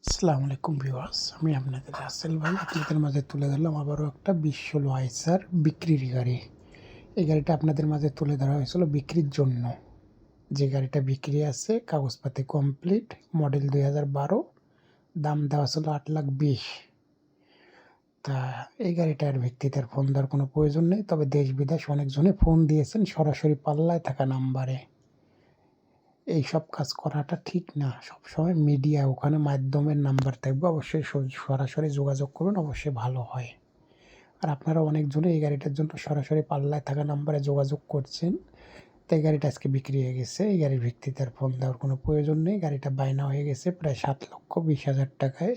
আসসালামু আলাইকুম ভিউয়ার্স, আমি আপনাদের রাসেল ভাই আপনাদের মাঝে তুলে ধরলাম আবারও একটা ২০১৬ আইসার বিক্রির গাড়ি। এই গাড়িটা আপনাদের মাঝে তুলে ধরা হয়েছিল বিক্রির জন্য। যে গাড়িটা বিক্রি আছে, কাগজপাতি কমপ্লিট, মডেল ২০১২, দাম দেওয়া ছিল ৮,২০,০০০। তা এই গাড়িটার ভিত্তিতে আর ফোন দেওয়ার কোনো প্রয়োজন নেই, তবে দেশ বিদেশ অনেকজনে ফোন দিয়েছেন সরাসরি পাল্লায় থাকা নাম্বারে। এইসব কাজ করাটা ঠিক না। সবসময় মিডিয়া ওখানে মাধ্যমের নাম্বার থাকবে, অবশ্যই সরাসরি যোগাযোগ করবেন, অবশ্যই ভালো হয়। আর আপনারা অনেকজনে এই গাড়িটার জন্য সরাসরি পাল্লায় থাকা নাম্বারে যোগাযোগ করছেন। তো এই গাড়িটা আজকে বিক্রি হয়ে গেছে। এই গাড়ির ভিত্তিতে আর ফোন দেওয়ার কোনো প্রয়োজন নেই। গাড়িটা বায়না হয়ে গেছে প্রায় 7,20,000 টাকায়।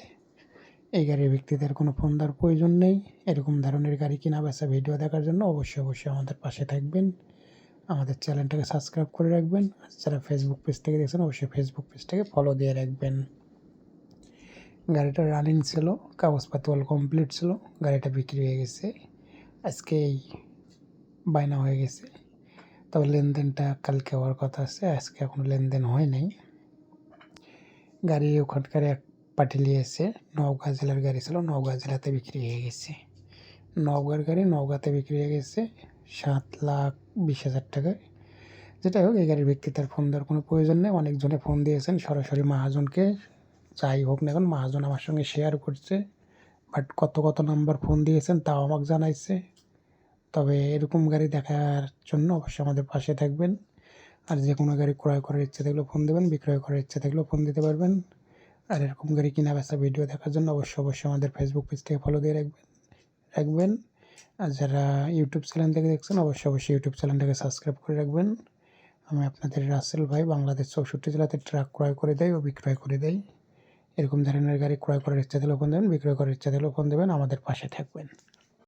এই গাড়ির ভিত্তিতে আর কোনো ফোন দেওয়ার প্রয়োজন নেই। এরকম ধরনের গাড়ি কেনা বেচা ভিডিও দেখার জন্য অবশ্যই আমাদের পাশে থাকবেন। আমাদের চ্যানেলটাকে সাবস্ক্রাইব করে রাখবেন। আর যারা ফেসবুক পেজ থেকে দেখছেন অবশ্যই ফেসবুক পেজটাকে ফলো দিয়ে রাখবেন। গাড়িটা রানিং ছিল, কাগজপাতি অল কমপ্লিট ছিল। গাড়িটা বিক্রি হয়ে গেছে, আজকেই বায়না হয়ে গেছে। তবে লেনদেনটা কালকে হওয়ার কথা আছে, আজকে এখনও লেনদেন হয় নাই। গাড়ি ওখানকার এক পার্টি নিয়েছে, নওগাঁ জেলার গাড়ি ছিল, নওগাঁ জেলাতে বিক্রি হয়ে গেছে। নওগাঁর গাড়ি নওগাঁতে বিক্রি হয়ে গেছে 7,20,000 টাকায়। যেটাই হোক, এই গাড়ির ভিত্তিতে আর ফোন দেওয়ার কোনো প্রয়োজন নেই। অনেকজনে ফোন দিয়েছেন সরাসরি মহাজনকে। যাই হোক না এখন, মহাজন আমার সঙ্গে শেয়ার করছে, বাট কত নাম্বার ফোন দিয়েছেন তাও আমাকে জানাইছে। তবে এরকম গাড়ি দেখার জন্য অবশ্যই আমাদের পাশে থাকবেন। আর যে কোনো গাড়ি ক্রয় করার ইচ্ছে থাকলেও ফোন দেবেন, বিক্রয় করার ইচ্ছে থাকলেও ফোন দিতে পারবেন। আর এরকম গাড়ি কিনা বেচা ভিডিও দেখার জন্য অবশ্যই আমাদের ফেসবুক পেজটাকে ফলো দিয়ে রাখবেন। আর যারা ইউটিউব চ্যানেল থেকে দেখছেন অবশ্যই ইউটিউব চ্যানেলটাকে সাবস্ক্রাইব করে রাখবেন। আমি আপনাদের রাসেল ভাই, বাংলাদেশ 64 জেলাতে ট্রাক ক্রয় করে দেয় ও বিক্রয় করে দেয়। এরকম ধরনের গাড়ি ক্রয় করার ইচ্ছা থাকলেও ফোন দেবেন, বিক্রয় করার ইচ্ছা থাকলেও ফোন দেবেন, আমাদের পাশে থাকবেন।